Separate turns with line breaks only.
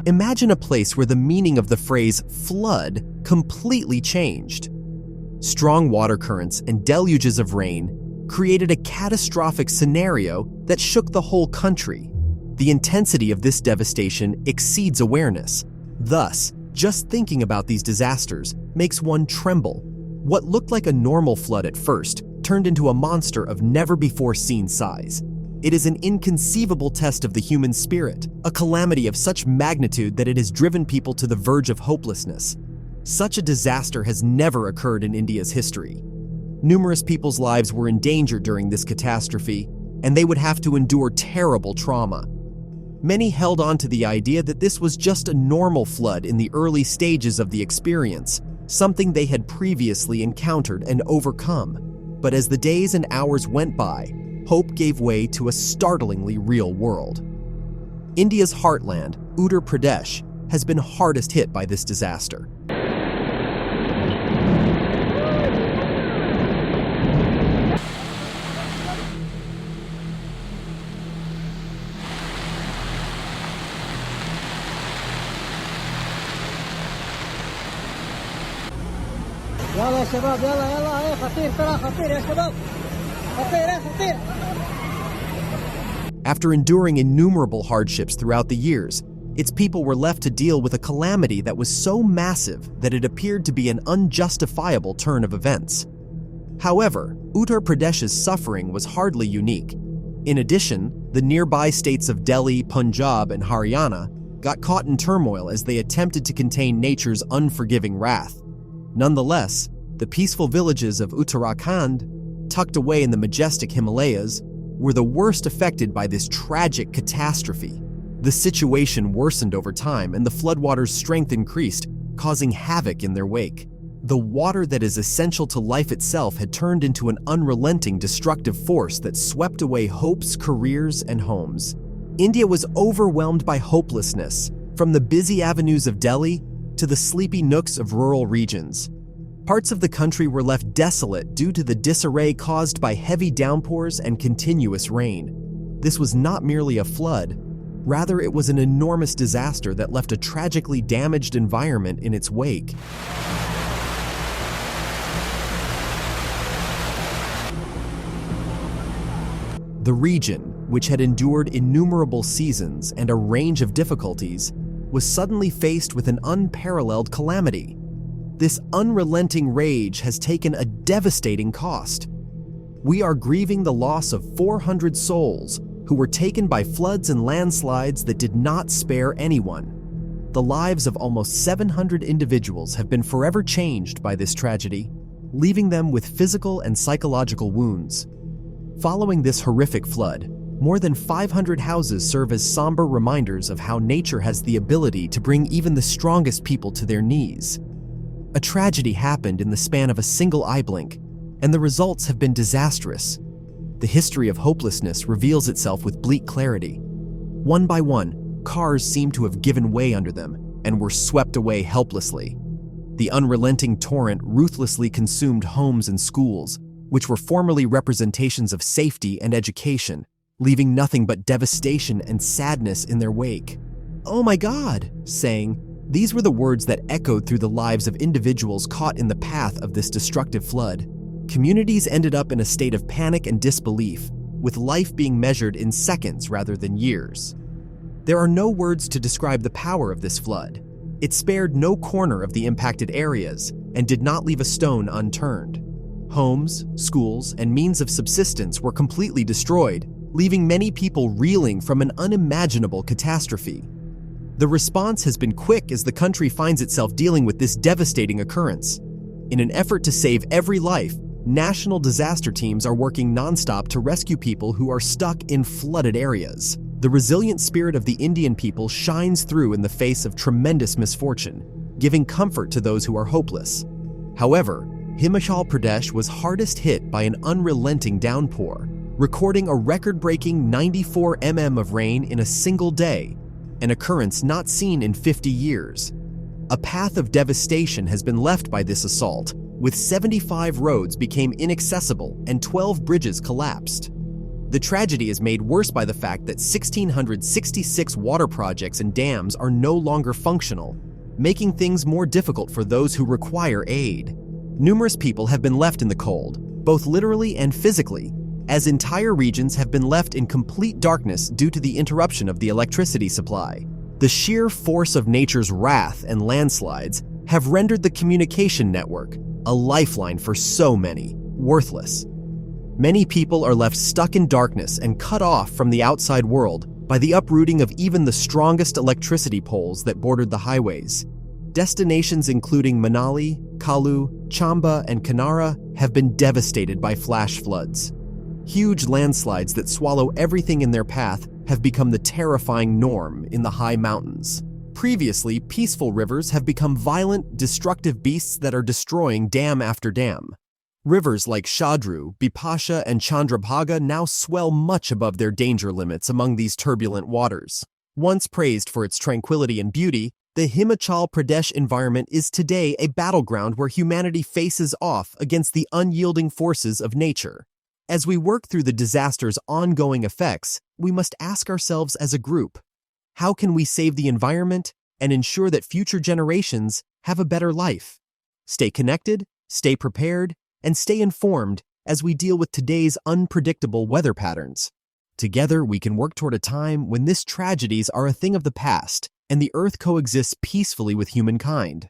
Imagine a place where the meaning of the phrase flood completely changed. Strong water currents and deluges of rain created a catastrophic scenario that shook the whole country. The intensity of this devastation exceeds awareness. Thus, just thinking about these disasters makes one tremble. What looked like a normal flood at first turned into a monster of never-before-seen size. It is an inconceivable test of the human spirit, a calamity of such magnitude that it has driven people to the verge of hopelessness. Such a disaster has never occurred in India's history. Numerous people's lives were in danger during this catastrophe, and they would have to endure terrible trauma. Many held on to the idea that this was just a normal flood in the early stages of the experience, something they had previously encountered and overcome. But as the days and hours went by, hope gave way to a startlingly real world. India's heartland, Uttar Pradesh, has been hardest hit by this disaster. After enduring innumerable hardships throughout the years, its people were left to deal with a calamity that was so massive that it appeared to be an unjustifiable turn of events. However, Uttar Pradesh's suffering was hardly unique. In addition, the nearby states of Delhi, Punjab, and Haryana got caught in turmoil as they attempted to contain nature's unforgiving wrath. Nonetheless, the peaceful villages of Uttarakhand, tucked away in the majestic Himalayas, were the worst affected by this tragic catastrophe. The situation worsened over time and the floodwaters' strength increased, causing havoc in their wake. The water that is essential to life itself had turned into an unrelenting destructive force that swept away hopes, careers, and homes. India was overwhelmed by hopelessness, from the busy avenues of Delhi to the sleepy nooks of rural regions. Parts of the country were left desolate due to the disarray caused by heavy downpours and continuous rain. This was not merely a flood, rather it was an enormous disaster that left a tragically damaged environment in its wake. The region, which had endured innumerable seasons and a range of difficulties, was suddenly faced with an unparalleled calamity. This unrelenting rage has taken a devastating cost. We are grieving the loss of 400 souls who were taken by floods and landslides that did not spare anyone. The lives of almost 700 individuals have been forever changed by this tragedy, leaving them with physical and psychological wounds. Following this horrific flood, more than 500 houses serve as somber reminders of how nature has the ability to bring even the strongest people to their knees. A tragedy happened in the span of a single eye blink, and the results have been disastrous. The history of hopelessness reveals itself with bleak clarity. One by one, cars seem to have given way under them and were swept away helplessly. The unrelenting torrent ruthlessly consumed homes and schools, which were formerly representations of safety and education, leaving nothing but devastation and sadness in their wake. "Oh my God," saying, these were the words that echoed through the lives of individuals caught in the path of this destructive flood. Communities ended up in a state of panic and disbelief, with life being measured in seconds rather than years. There are no words to describe the power of this flood. It spared no corner of the impacted areas and did not leave a stone unturned. Homes, schools, and means of subsistence were completely destroyed, leaving many people reeling from an unimaginable catastrophe. The response has been quick as the country finds itself dealing with this devastating occurrence. In an effort to save every life, national disaster teams are working nonstop to rescue people who are stuck in flooded areas. The resilient spirit of the Indian people shines through in the face of tremendous misfortune, giving comfort to those who are hopeless. However, Himachal Pradesh was hardest hit by an unrelenting downpour, recording a record-breaking 94 mm of rain in a single day, an occurrence not seen in 50 years. A path of devastation has been left by this assault, with 75 roads became inaccessible and 12 bridges collapsed. The tragedy is made worse by the fact that 1,666 water projects and dams are no longer functional, making things more difficult for those who require aid. Numerous people have been left in the cold, both literally and physically, as entire regions have been left in complete darkness due to the interruption of the electricity supply. The sheer force of nature's wrath and landslides have rendered the communication network, a lifeline for so many, worthless. Many people are left stuck in darkness and cut off from the outside world by the uprooting of even the strongest electricity poles that bordered the highways. Destinations including Manali, Kalu, Chamba, and Kanara have been devastated by flash floods. Huge landslides that swallow everything in their path have become the terrifying norm in the high mountains. Previously, peaceful rivers have become violent, destructive beasts that are destroying dam after dam. Rivers like Shadru, Bipasha, and Chandrabhaga now swell much above their danger limits among these turbulent waters. Once praised for its tranquility and beauty, the Himachal Pradesh environment is today a battleground where humanity faces off against the unyielding forces of nature. As we work through the disaster's ongoing effects, we must ask ourselves as a group, how can we save the environment and ensure that future generations have a better life? Stay connected, stay prepared, and stay informed as we deal with today's unpredictable weather patterns. Together, we can work toward a time when these tragedies are a thing of the past and the Earth coexists peacefully with humankind.